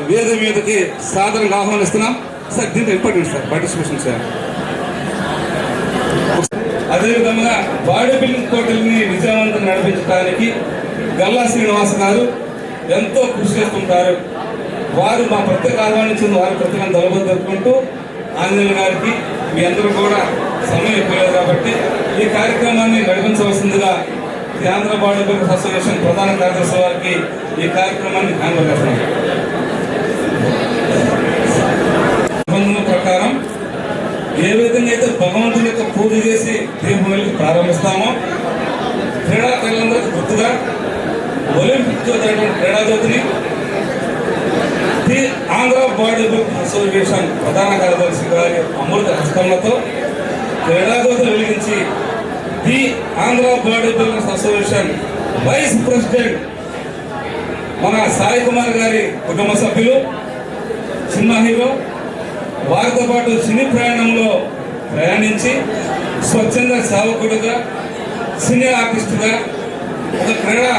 వేద మీదకి సాధారణంగా ఆహ్వానిస్తున్నాం. సార్ దీంట్లో ఇంపార్టెంట్ సార్ పార్టిసిపేషన్ సార్. అదేవిధంగా బాడీ బిల్డింగ్ పోటీల్ని విజయవంతంగా నడిపించడానికి గల్లా శ్రీనివాస్ గారు ఎంతో కృషి చేస్తుంటారు. వారు మా ప్రత్యేక ఆహ్వానించిన వారి ప్రత్యేక దళబద్ధ జరుపుకుంటూ ఆంజనేయులు గారికి మీ అందరూ కూడా సమయం ఎక్కువ లేదు కాబట్టి ఈ కార్యక్రమాన్ని నడిపించవలసిందిగా ఆంధ్ర బాడీ బిల్డర్స్ అసోసియేషన్ ప్రధాన కార్యదర్శి వారికి ఈ కార్యక్రమాన్ని కానుకొస్తున్నాం. నిబంధనల ప్రకారం ఏ విధంగా అయితే భగవంతుని యొక్క పూజ చేసి దీపం వెలికి ప్రారంభిస్తామో క్రీడాకారులందరికీ గుర్తుగా ఒలింపిక్ క్రీడాజ్యోతిని ఆంధ్ర బాడీ బిల్డర్స్ అసోసియేషన్ ప్రధాన కార్యదర్శి గారి అమృత హస్తములతో క్రీడాజ్యోతిని వెలిగించి the Andhra body builders association vice president మన సాయి కుమార్ గారి కుటుంబ సభ్యులు, చిన్న హీరో, వారితో పాటు సినీ ప్రయాణంలో ప్రయాణించి స్వచ్ఛంద సేవకుడుగా, సినీ ఆర్టిస్టుగా, ఒక క్రీడా